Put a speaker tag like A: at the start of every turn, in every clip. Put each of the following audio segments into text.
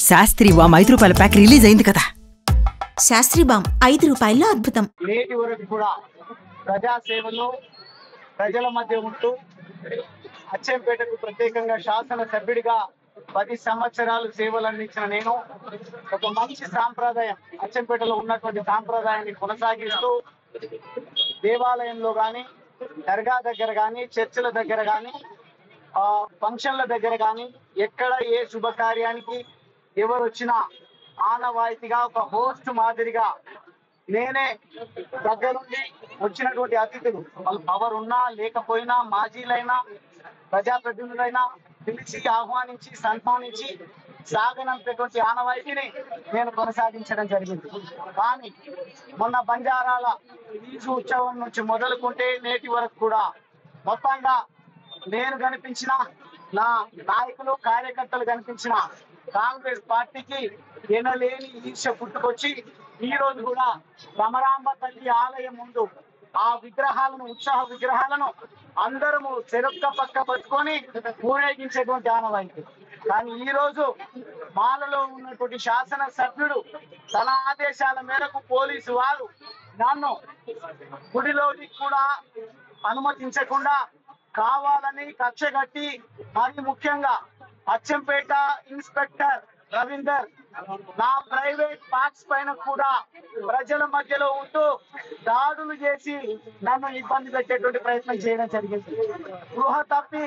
A: Sastry balm 5 రూపాయల pack release అయింది కదా.
B: శాస్త్రి బామ్ 5 రూపాయల్లో అద్భుతం.
C: నేటి వరకు కూడా ప్రజాసేవలో ప్రజల మధ్య ఉంటూ అచ్చంపేటకు ప్రత్యేకంగా శాసన సభ్యుడిగా 10 సంవత్సరాలు సేవలు అందించిన నేను ఒక మంచి సాంప్రదాయం అచ్చంపేటలో ఉన్నటువంటి సాంప్రదాయాన్ని కొనసాగిస్తూ దేవాలయంలో కానీ, దర్గా దగ్గర కానీ, చర్చిల దగ్గర కానీ, ఫంక్షన్ల దగ్గర కానీ, ఎక్కడ ఏ శుభకార్యానికి ఎవరు వచ్చినా ఆనవాయితీగా ఒక హోస్ట్ మాదిరిగా నేనే దగ్గరుండి వచ్చినటువంటి అతిథులు వాళ్ళు పవర్ ఉన్నా లేకపోయినా, మాజీలైనా ప్రజాప్రతినిధులైనా పిలిచి ఆహ్వానించి సన్మానించి సాగనంపేటువంటి ఆనవాయితీని నేను కొనసాగించడం జరిగింది. కానీ మొన్న బంజారాల తీజు ఉత్సవం నుంచి మొదలుకుంటే నేటి వరకు కూడా మొత్తంగా నేను కనిపించిన, నా నాయకులు కార్యకర్తలు కనిపించిన కాంగ్రెస్ పార్టీకి ఎనలేని ఈర్ష్య పుట్టుకొచ్చి ఈ రోజు కూడా భ్రమరాంబ తల్లి ఆలయం ముందు ఆ విగ్రహాలను, ఉత్సాహ విగ్రహాలను అందరము చెరొక్క పక్క పట్టుకొని ఊరేగించేటువంటి ఆనవాయితీ. కానీ ఈ రోజు మాలలో ఉన్నటువంటి శాసన సభ్యుడు తన ఆదేశాల మేరకు పోలీసు వారు నన్ను గుడిలోకి కూడా అనుమతించకుండా కావాలని కక్షగట్టి, మరి ముఖ్యంగా అచ్చంపేట ఇన్స్పెక్టర్ రవీందర్ నా ప్రైవేట్ పార్క్స్ పైన కూడా ప్రజల మధ్యలో ఉంటూ దాడులు చేసి నన్ను ఇబ్బంది పెట్టేటువంటి ప్రయత్నం చేయడం జరిగింది. గృహ తప్పి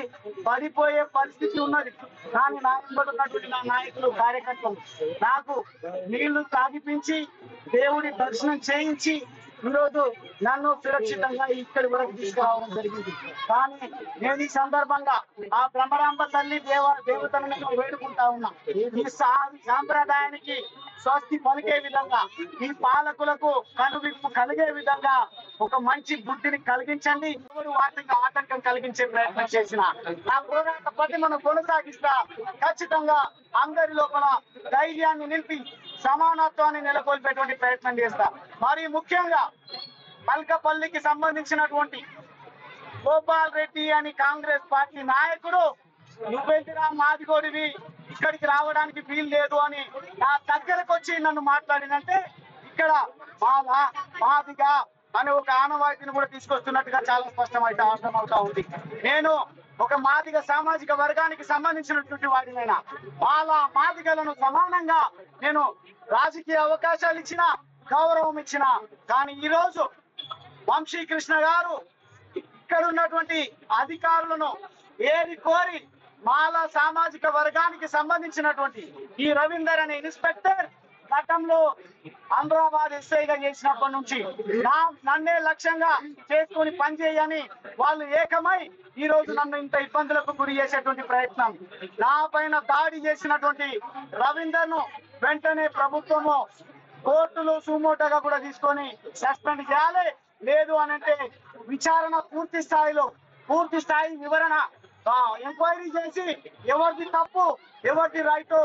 C: పడిపోయే పరిస్థితి ఉన్నది. కానీ నా వెంబడి ఉన్నటువంటి నా నాయకులు, కార్యకర్తలు నాకు నీళ్లు తాగిపించి దేవుడి దర్శనం చేయించి ఈరోజు నన్ను సురక్షితంగా ఇక్కడి వరకు తీసుకురావడం జరిగింది. కానీ నేను ఈ సందర్భంగా ఆ భ్రమరాంబ తల్లి దేవతను నేను వేడుకుంటా ఉన్నా, ఈ సాంప్రదాయానికి స్వస్తి పలికే విధంగా, ఈ పాలకులకు కనువిప్పు కలిగే విధంగా ఒక మంచి బుద్ధిని కలిగించండి. వాటికి ఆటంకం కలిగించే ప్రయత్నం చేసిన నా పోరాట ప్రతిమను కొనసాగిస్తా. ఖచ్చితంగా అందరి లోపల ధైర్యాన్ని నింపి సమానత్వాన్ని నెలకొల్పేటువంటి ప్రయత్నం చేస్తా. మరి ముఖ్యంగా మల్కపల్లికి సంబంధించినటువంటి గోపాల్ రెడ్డి అని కాంగ్రెస్ పార్టీ నాయకుడు, నువ్వెందురా మాదిగోడివి, ఇక్కడికి రావడానికి వీలు లేదు అని నా దగ్గరకు వచ్చి నన్ను మాట్లాడినంటే ఇక్కడ మాదిగా అనే ఒక ఆనవాయితీని కూడా తీసుకొస్తున్నట్టుగా చాలా స్పష్టమైతే అర్థమవుతా ఉంది. నేను ఒక మాదిగ సామాజిక వర్గానికి సంబంధించినటువంటి వాడినైనా మాదిగలను సమానంగా నేను రాజకీయ అవకాశాలు ఇచ్చిన, గౌరవం ఇచ్చిన. కానీ ఈరోజు వంశీకృష్ణ గారు ఇక్కడ ఉన్నటువంటి అధికారులను ఏరి కోరి మాల సామాజిక వర్గానికి సంబంధించినటువంటి ఈ రవీందర్ అనే ఇన్స్పెక్టర్ గతంలో అమరాబాద్ ఎస్ఐగా చేసినప్పటి నుంచి నన్నే లక్ష్యంగా చేసుకుని పనిచేయని వాళ్ళు ఏకమై ఈ రోజు నన్ను ఇంత ఇబ్బందులకు గురి చేసేటువంటి ప్రయత్నం, నా పైన దాడి చేసినటువంటి రవీందర్ ను వెంటనే ప్రభుత్వము కోర్టులు సుమోటోగా కూడా తీసుకొని సస్పెండ్ చేయాలి. లేదు అనంటే విచారణ పూర్తి స్థాయి వివరణ ఎంక్వైరీ చేసి ఎవరిది తప్పు ఎవరిది రైట్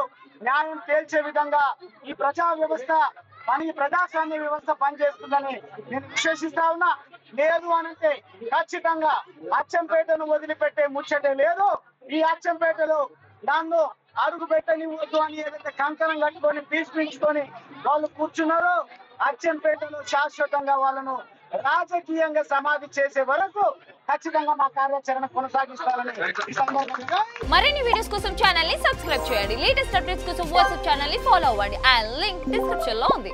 C: న్యాయం తేల్చే విధంగా ఈ ప్రజాస్వామ్య వ్యవస్థ పనిచేస్తుందని నేను విశ్వసిస్తా ఉన్నా. లేదు అనంటే ఖచ్చితంగా అచ్చంపేటను వదిలిపెట్టే ముచ్చటే లేదు. ఈ అచ్చంపేటలో నన్ను అడుగు పెట్టనివ్వద్దు అని ఏదైతే కంకణం కట్టుకొని తీసుకొని వాళ్ళు కూర్చున్నారో అచ్చంపేటలో శాశ్వతంగా వాళ్ళను రాజకీయంగా సమాధి చేసే వరకు ఖచ్చితంగా మా కార్యాచరణ కొనసాగిస్తారని.
D: మరిన్ని వీడియోస్ కోసం ఛానల్ ని సబ్స్క్రైబ్ చేయండి. లేటెస్ట్ అప్డేట్స్ కోసం వాట్సాప్ ఛానల్ ని ఫాలో అవ్వండి. ఆ లింక్ డిస్క్రిప్షన్ లో ఉంది.